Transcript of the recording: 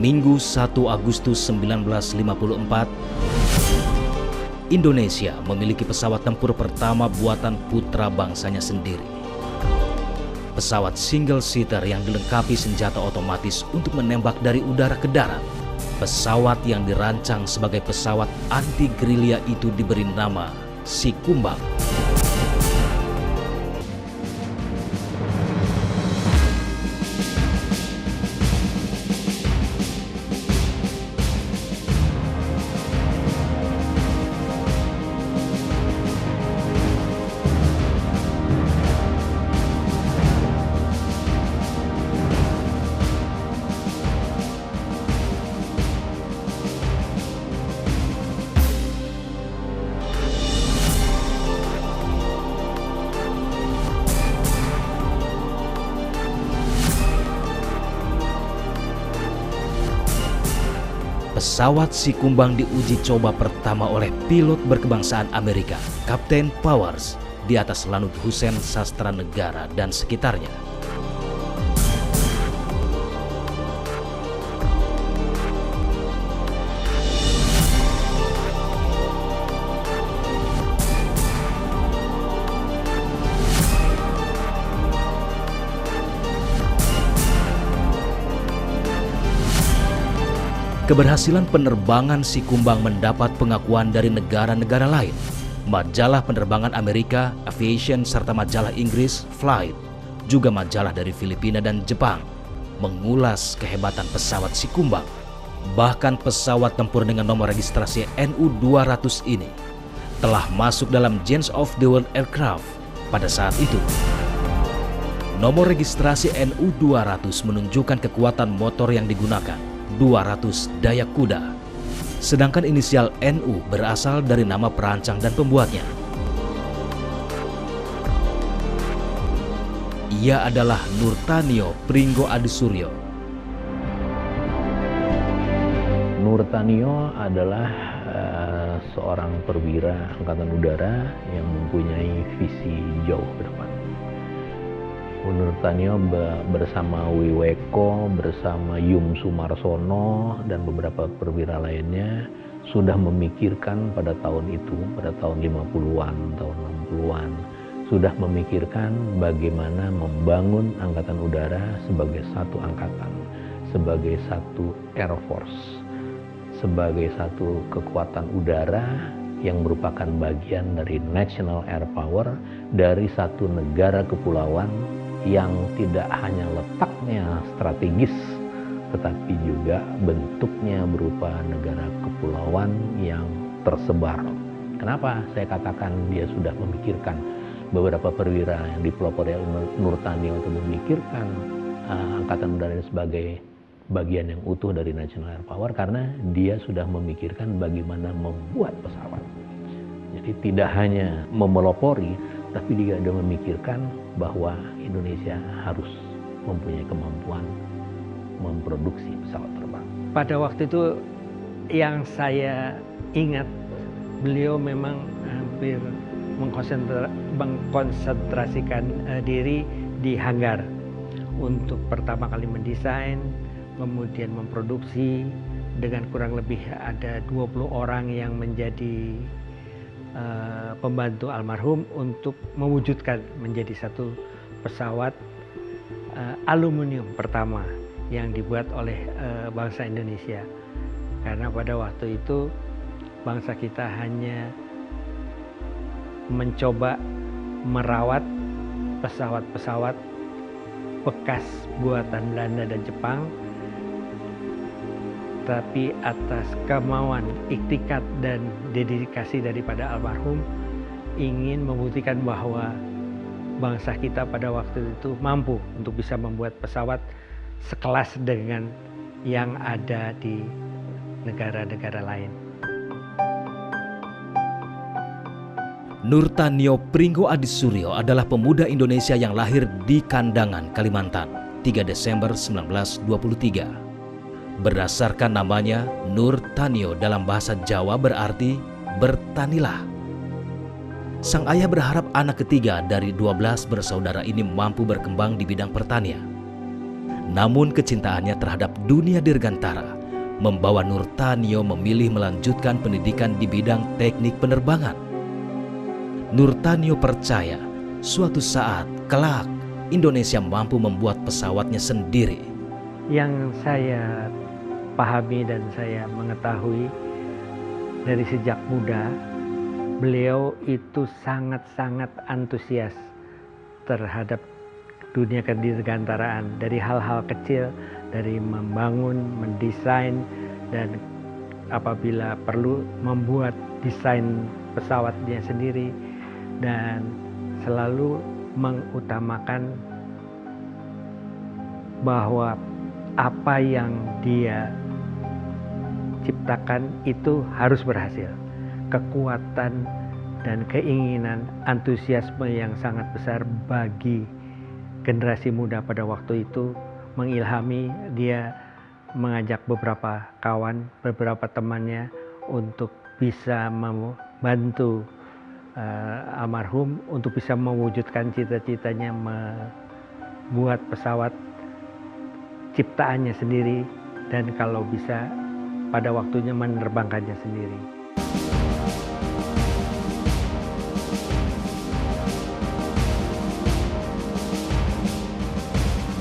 Minggu 1 Agustus 1954, Indonesia memiliki pesawat tempur pertama buatan putra bangsanya sendiri. Pesawat single-seater yang dilengkapi senjata otomatis untuk menembak dari udara ke darat. Pesawat yang dirancang sebagai pesawat anti-gerilya itu diberi nama Sikumbang. Pesawat Sikumbang diuji coba pertama oleh pilot berkebangsaan Amerika, Kapten Powers, di atas Lanut Hussein Sastra Negara dan sekitarnya. Keberhasilan penerbangan Sikumbang mendapat pengakuan dari negara-negara lain. Majalah penerbangan Amerika, Aviation, serta majalah Inggris, Flight, juga majalah dari Filipina dan Jepang, mengulas kehebatan pesawat Sikumbang. Bahkan pesawat tempur dengan nomor registrasi NU-200 ini telah masuk dalam Guinness of the World Aircraft pada saat itu. Nomor registrasi NU-200 menunjukkan kekuatan motor yang digunakan, 200 daya kuda. Sedangkan inisial NU berasal dari nama perancang dan pembuatnya. Ia adalah Nurtanio Pringgo Adisuryo. Nurtanio adalah seorang perwira Angkatan Udara yang mempunyai visi jauh ke depan. Nurtanio bersama Wiweko, bersama Yum Sumarsono, dan beberapa perwira lainnya sudah memikirkan pada tahun itu, pada tahun 50-an, tahun 60-an, sudah memikirkan bagaimana membangun Angkatan Udara sebagai satu angkatan, sebagai satu Air Force, sebagai satu kekuatan udara yang merupakan bagian dari National Air Power dari satu negara kepulauan yang tidak hanya letaknya strategis, tetapi juga bentuknya berupa negara kepulauan yang tersebar. Kenapa saya katakan dia sudah memikirkan? Beberapa perwira yang dipelopori Nurtanio untuk memikirkan Angkatan Udara sebagai bagian yang utuh dari National Air Power, karena dia sudah memikirkan bagaimana membuat pesawat. Jadi tidak hanya memelopori, tapi dia sudah memikirkan bahwa Indonesia harus mempunyai kemampuan memproduksi pesawat terbang. Pada waktu itu yang saya ingat, beliau memang hampir mengkonsentrasikan diri di hanggar untuk pertama kali mendesain, kemudian memproduksi dengan kurang lebih ada 20 orang yang menjadi pembantu almarhum untuk mewujudkan menjadi satu pesawat aluminium pertama yang dibuat oleh bangsa Indonesia. Karena pada waktu itu bangsa kita hanya mencoba merawat pesawat-pesawat bekas buatan Belanda dan Jepang, tapi atas kemauan, iktikat, dan dedikasi daripada almarhum ingin membuktikan bahwa bangsa kita pada waktu itu mampu untuk bisa membuat pesawat sekelas dengan yang ada di negara-negara lain. Nurtanio Pringgo Adisuryo adalah pemuda Indonesia yang lahir di Kandangan, Kalimantan, 3 Desember 1923. Berdasarkan namanya, Nurtanio dalam bahasa Jawa berarti bertanilah. Sang ayah berharap anak ketiga dari 12 bersaudara ini mampu berkembang di bidang pertanian. Namun kecintaannya terhadap dunia dirgantara membawa Nurtanio memilih melanjutkan pendidikan di bidang teknik penerbangan. Nurtanio percaya suatu saat kelak Indonesia mampu membuat pesawatnya sendiri. Yang saya pahami dan saya mengetahui dari sejak muda, beliau itu sangat-sangat antusias terhadap dunia kedirgantaraan, dari hal-hal kecil, dari membangun, mendesain, dan apabila perlu membuat desain pesawatnya sendiri, dan selalu mengutamakan bahwa apa yang dia ciptakan itu harus berhasil. Kekuatan dan keinginan, antusiasme yang sangat besar bagi generasi muda pada waktu itu mengilhami dia mengajak beberapa kawan, beberapa temannya untuk bisa membantu almarhum untuk bisa mewujudkan cita-citanya membuat pesawat ciptaannya sendiri, dan kalau bisa pada waktunya menerbangkannya sendiri.